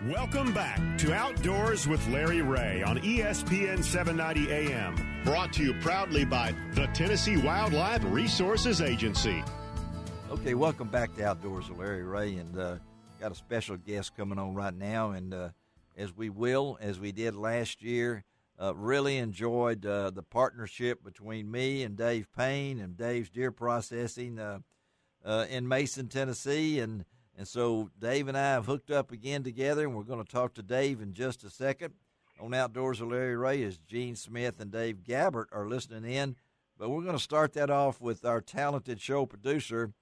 Welcome back to Outdoors with Larry Ray on ESPN 790 AM. Brought to you proudly by the Tennessee Wildlife Resources Agency. Okay, welcome back to Outdoors with Larry Ray, and got a special guest coming on right now, and as we did last year, really enjoyed the partnership between me and Dave Payne and Dave's Deer Processing in Mason, Tennessee, and so Dave and I have hooked up again together, and we're going to talk to Dave in just a second. On Outdoors with Larry Ray, as Gene Smith and Dave Gabbert are listening in, but we're going to start that off with our talented show producer,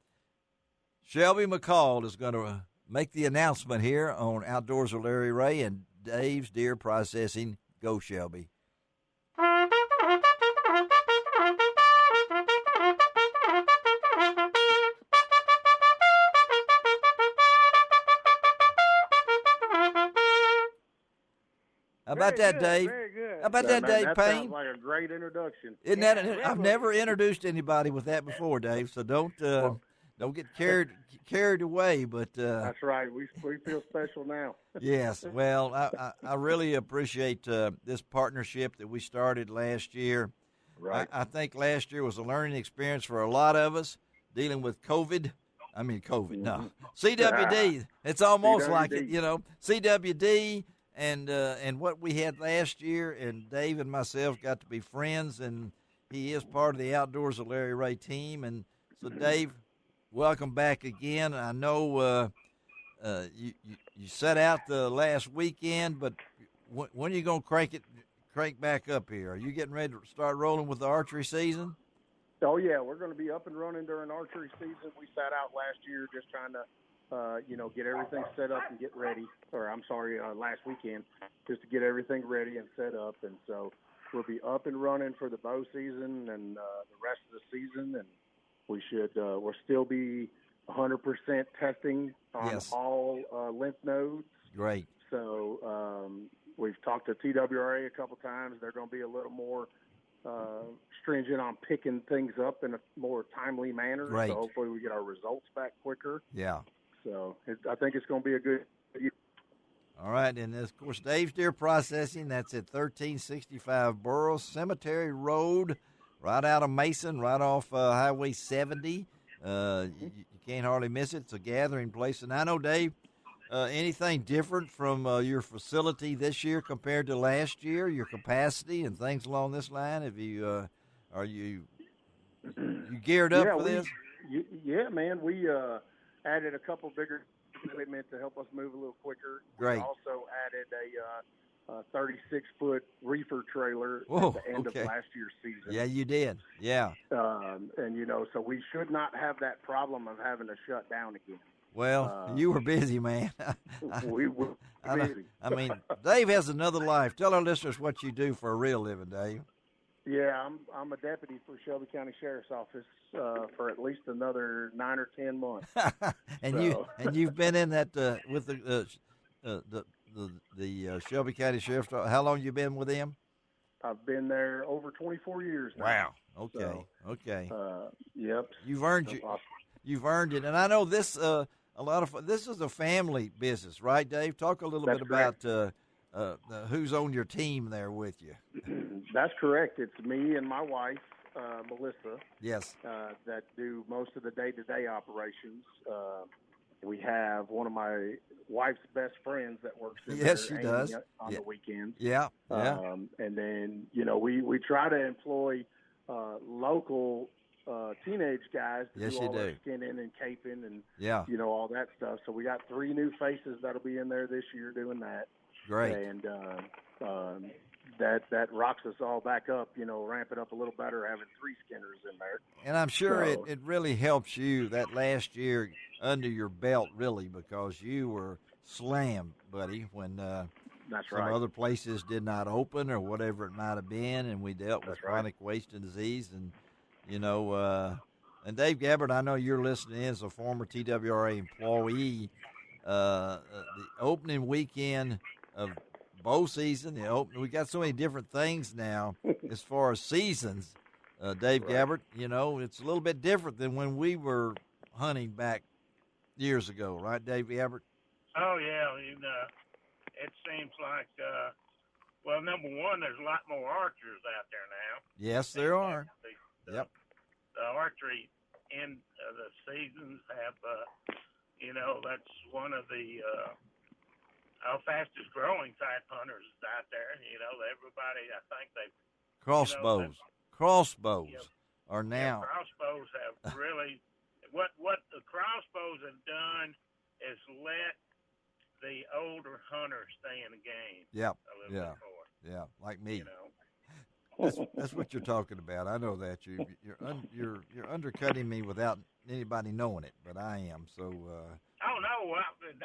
Shelby McCall, is going to make the announcement here on Outdoors with Larry Ray and Dave's Deer Processing. Go, Shelby. How about that, Dave? Very good. How about that, man, Dave that Payne? Sounds like a great introduction. Isn't that? I've never introduced anybody with that before, Dave. So don't get carried away. But that's right. We feel special now. Yes. Well, I really appreciate this partnership that we started last year. Right. I think last year was a learning experience for a lot of us dealing with COVID. I mean, COVID. No, CWD. It's almost CWD. like it, CWD. And what we had last year, and Dave and myself got to be friends, and he is part of the Outdoors of Larry Ray team. And so, Dave, welcome back again. I know you set out the last weekend, but when are you going to crank back up here? Are you getting ready to start rolling with the archery season? Oh, yeah. We're going to be up and running during archery season. We sat out last year just trying to get everything set up and get ready. Last weekend, just to get everything ready and set up. And so we'll be up and running for the bow season and the rest of the season. And we should we'll still be 100% testing on all lymph nodes. Great. So we've talked to TWRA a couple times. They're going to be a little more stringent on picking things up in a more timely manner. Right. So hopefully we get our results back quicker. Yeah. So I think it's going to be a good year. All right, and of course, Dave's Deer Processing, that's at 1365 Burroughs Cemetery Road, right out of Mason, right off Highway 70. You can't hardly miss it. It's a gathering place. And I know, Dave, anything different from your facility this year compared to last year, your capacity and things along this line? Have you are you geared up for this? Yeah, man. We added a couple bigger equipment to help us move a little quicker. Great. We also added a 36-foot reefer trailer Whoa, at the end okay. of last year's season. Yeah, you did. Yeah. So we should not have that problem of having to shut down again. Well, you were busy, man. We were busy. I mean, Dave has another life. Tell our listeners what you do for a real living, Dave. Yeah, I'm a deputy for Shelby County Sheriff's Office for at least another 9 or 10 months. You've been in that with the Shelby County Sheriff's Office. How long you been with him? I've been there over 24 years now. Wow. Okay. So, okay. Yep. You've earned it, and I know this. This is a family business, right, Dave? Talk a little bit correct. about who's on your team there with you. That's correct. It's me and my wife, Melissa. Yes. That do most of the day-to-day operations. We have one of my wife's best friends that works in there, she Amy, does on the weekends. Yeah. Yeah. And then we try to employ local teenage guys to do all our skinning and caping and all that stuff. So we got 3 new faces that'll be in there this year doing that. Great. And that rocks us all back up, ramp it up a little better having 3 skinners in there. And I'm sure it really helps you that last year under your belt, really, because you were slammed, buddy, when That's some right. other places did not open or whatever it might have been, and we dealt with chronic waste and disease. And, and Dave Gabbert, I know you're listening in as a former TWRA employee. The opening weekend of bow season, we got so many different things now as far as seasons. Dave Gabbert, it's a little bit different than when we were hunting back years ago, right, Dave Gabbert? Oh, yeah. it seems like, well, number one, there's a lot more archers out there now. Yes, there are. The archery in the seasons have, that's one of the fastest growing type hunters out there. Everybody, I think Crossbows. Crossbows are now. Crossbows have really, what the crossbows have done is let the older hunters stay in the game. Yep. A little bit more. Yeah, like me. That's what you're talking about. I know that you're undercutting me without anybody knowing it, but I am. So. Oh no! If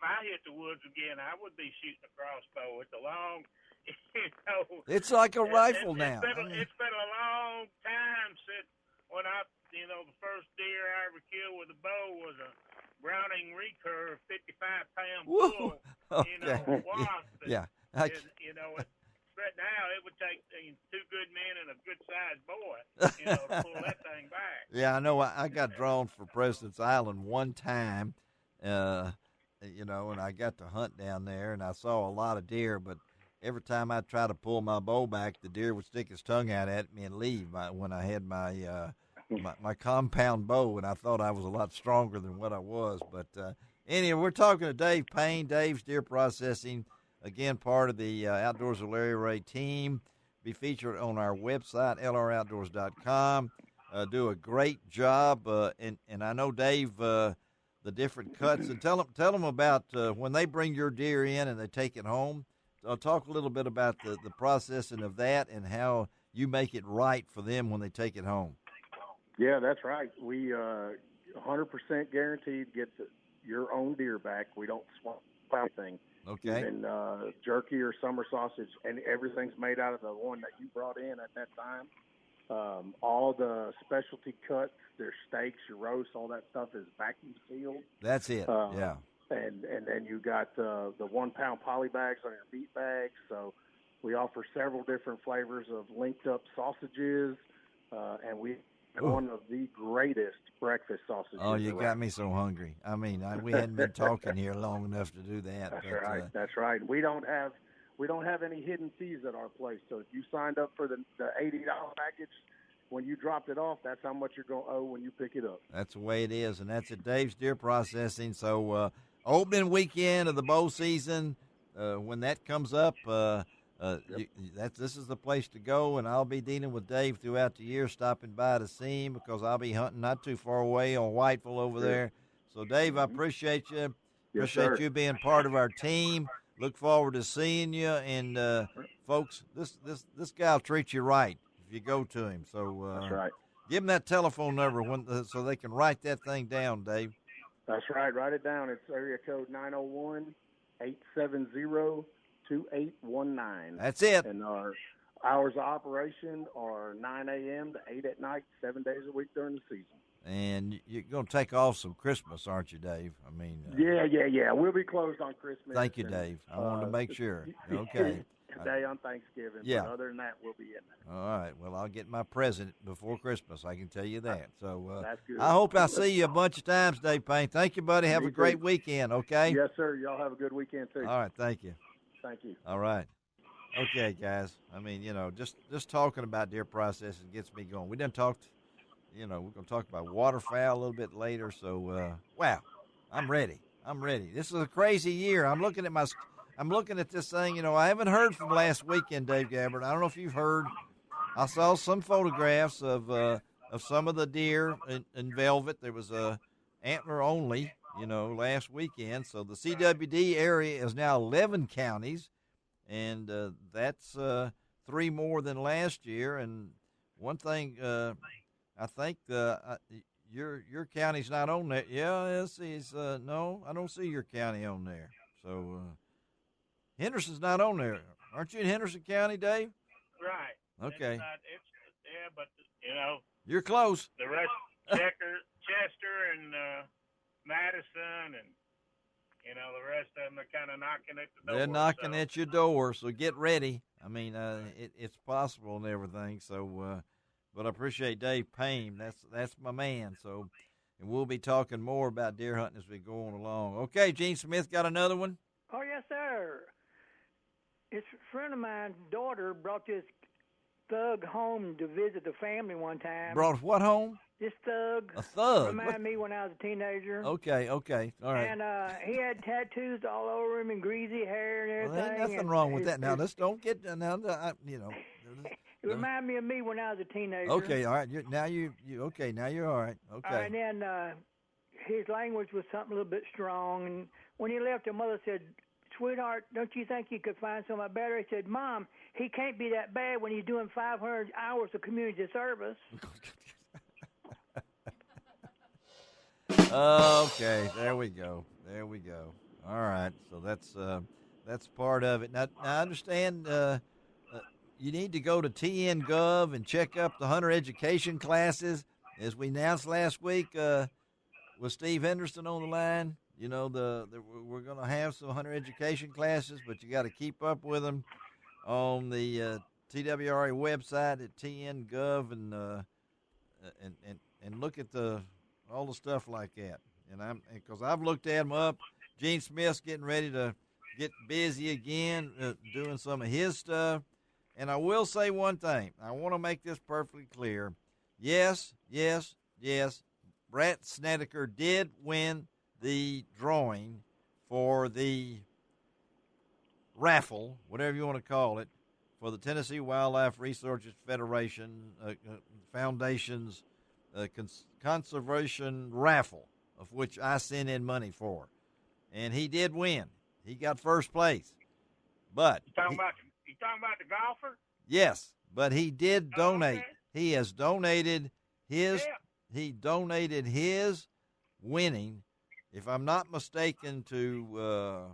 I hit the woods again, I would be shooting a crossbow. It's a long, It's like a rifle now. It's been a long time since when the first deer I ever killed with a bow was a Browning recurve 55-pound bull. Okay. Wasp. Yeah. But now it would take two good men and a good-sized boy, to pull that thing back. Yeah, I know. I got drawn for President's Island one time, and I got to hunt down there, and I saw a lot of deer, but every time I try to pull my bow back, the deer would stick his tongue out at me and leave when I had my compound bow, and I thought I was a lot stronger than what I was. But anyway, we're talking to Dave Payne, Dave's Deer Processing. Again, part of the Outdoors with Larry Ray team. Be featured on our website, lroutdoors.com. Do a great job. And I know, Dave, the different cuts. And tell them about when they bring your deer in and they take it home. Talk a little bit about the processing of that and how you make it right for them when they take it home. Yeah, that's right. We 100% guaranteed get your own deer back. We don't swap anything. Okay. And jerky or summer sausage, and everything's made out of the one that you brought in at that time. All the specialty cuts, their steaks, your roasts, all that stuff is vacuum sealed. That's it. Yeah. And then you got the 1 pound poly bags on your meat bags. So we offer several different flavors of linked up sausages, and we have one of the greatest breakfast sausages. Oh, you got me so hungry. I mean, we hadn't been talking here long enough to do that. That's right. That's right. We don't have any hidden fees at our place. So if you signed up for the $80 package, when you dropped it off, that's how much you're going to owe when you pick it up. That's the way it is, and that's at Dave's Deer Processing. So opening weekend of the bow season, when that comes up, this is the place to go, and I'll be dealing with Dave throughout the year, stopping by to see him because I'll be hunting not too far away on Whiteville over there. So, Dave, I appreciate you. Appreciate you being part of our team. Look forward to seeing you. And, folks, this guy will treat you right if you go to him. So that's right. Give him that telephone number so they can write that thing down, Dave. That's right. Write it down. It's area code 901-870-2819. That's it. And our hours of operation are 9 a.m. to 8 at night, 7 days a week during the season. And you're going to take off some Christmas, aren't you, Dave? I mean, yeah. We'll be closed on Christmas. Thank you, Dave. I wanted to make sure. Okay. Today on Thanksgiving. Yeah. But other than that, we'll be in there. All right. Well, I'll get my present before Christmas. I can tell you that. So that's good. I hope I see you a bunch of times, Dave Payne. Thank you, buddy. Have a great weekend, okay? Yes, sir. Y'all have a good weekend, too. All right. Thank you. Thank you. All right. Okay, guys. I mean, just talking about deer processing gets me going. We done talked, we're going to talk about waterfowl a little bit later. So, wow, I'm ready. This is a crazy year. I'm looking at this thing. I haven't heard from last weekend, Dave Gabbard. I don't know if you've heard. I saw some photographs of some of the deer in velvet. There was antler only, last weekend. So the CWD area is now 11 counties. And that's 3 more than last year. And one thing, I think your county's not on there. Yeah, no, I don't see your county on there. So Henderson's not on there. Aren't you in Henderson County, Dave? Right. Okay. But you're close. The rest, Chester, and Madison, and the rest of them are kind of knocking at the door. They're knocking at your door, so get ready. I mean, it's possible and everything. So, but I appreciate Dave Payne. That's my man. So, and we'll be talking more about deer hunting as we go on along. Okay, Gene Smith got another one. Oh yes, Yes, sir. This friend of mine's daughter brought this thug home to visit the family one time. Brought what home? This thug. A thug? Reminded me when I was a teenager. Okay, all right. And he had tattoos all over him and greasy hair and everything. Well, there ain't nothing wrong with that. Now, let's don't get you know. It reminded me of me when I was a teenager. Okay, all right. Now you're all right. Okay. And then his language was something a little bit strong. And when he left, her mother said, "Sweetheart, don't you think you could find somebody better?" He said, "Mom, he can't be that bad when he's doing 500 hours of community service." Okay, there we go. All right, so that's part of it. Now I understand you need to go to TN.gov and check up the hunter education classes, as we announced last week with Steve Henderson on the line. You know, we're going to have some hunter education classes, but you got to keep up with them on the TWRA website at TN.gov and look at all the stuff like that. And because I've looked at them up. Gene Smith's getting ready to get busy again, doing some of his stuff. And I will say one thing. I want to make this perfectly clear. Yes. Brett Snedeker did win the drawing for the raffle, whatever you want to call it, for the Tennessee Wildlife Resources Federation Foundation's conservation raffle, of which I sent in money for. And he did win. He got first place. But You talking about the golfer? Yes, but he did donate. Okay. He has donated his. Yeah. He donated his winning, if I'm not mistaken, to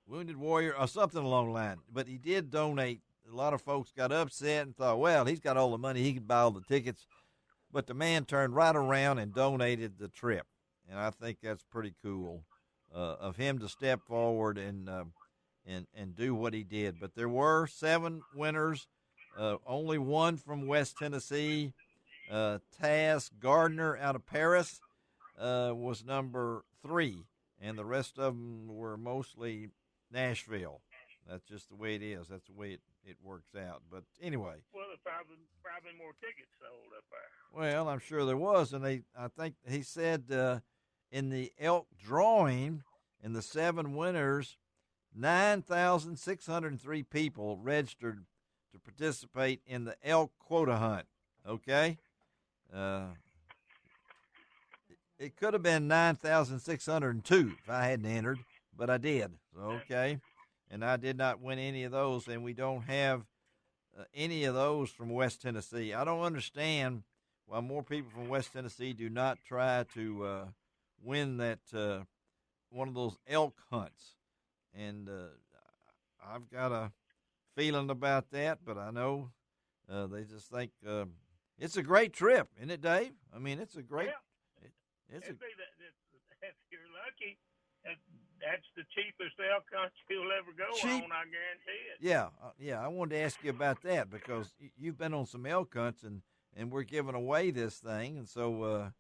Wounded Warrior or something along the line. But he did donate. A lot of folks got upset and thought, well, he's got all the money, he could buy all the tickets. But the man turned right around and donated the trip, and I think that's pretty cool of him to step forward and do what he did. But there were 7 winners, only one from West Tennessee. Taz Gardner out of Paris was number 3, and the rest of them were mostly Nashville. That's just the way it is. That's the way it works out. But anyway. Well, there's probably more tickets sold up there. Well, I'm sure there was, and I think he said in the elk drawing, in the 7 winners, 9,603 people registered to participate in the elk quota hunt. Okay? It could have been 9,602 if I hadn't entered, but I did. Okay? And I did not win any of those, and we don't have any of those from West Tennessee. I don't understand why more people from West Tennessee do not try to win that one of those elk hunts. And I've got a feeling about that, but I know they just think it's a great trip, isn't it, Dave? I mean, it's a great. Yeah. If you're lucky, that's the cheapest elk hunt you'll ever go on. I guarantee it. Yeah. I wanted to ask you about that because you've been on some elk hunts, and we're giving away this thing, and so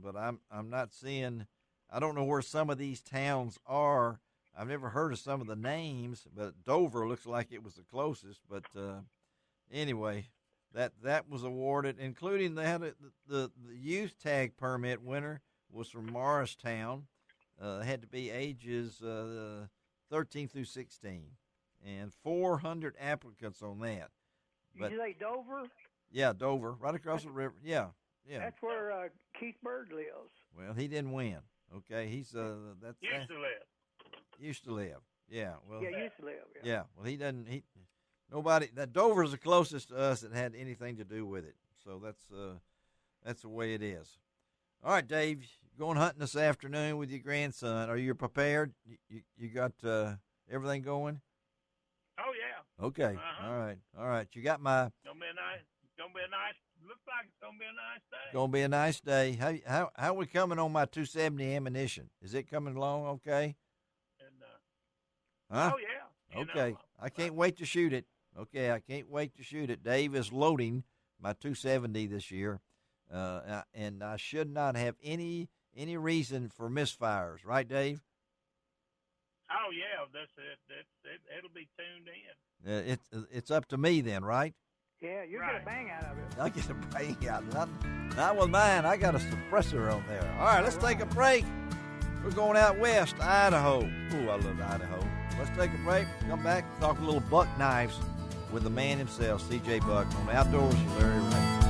but I'm not seeing. I don't know where some of these towns are. I've never heard of some of the names, but Dover looks like it was the closest. But anyway, that was awarded, including they had the youth tag permit winner was from Morristown. Had to be ages 13 through 16, and 400 applicants on that. But, did you say Dover? Yeah, Dover, right across the river. Yeah. That's where Keith Bird lives. Well, he didn't win. Okay, he's that's used to live. Yeah, well. Yeah, used to live. Yeah, well, he doesn't. Nobody. That Dover's the closest to us that had anything to do with it. So that's the way it is. All right, Dave, going hunting this afternoon with your grandson. Are you prepared? You got everything going? Oh yeah. Okay. Uh-huh. All right. You got my. Gonna be a nice. Looks like it's gonna be a nice day. Gonna be a nice day. How are we coming on my 270 ammunition? Is it coming along okay? And, huh? Oh yeah. Okay. I can't wait to shoot it. Okay, I can't wait to shoot it. Dave is loading my 270 this year, and I should not have any reason for misfires, right, Dave? Oh yeah, that's it. It'll be tuned in. It's up to me then, right? Yeah, you get a bang out of it. I get a bang out. Not with mine. I got a suppressor on there. All right, let's take a break. We're going out west, Idaho. Ooh, I love Idaho. Let's take a break. Come back and talk a little buck knives with the man himself, C.J. Buck, on Outdoors with Larry Ray.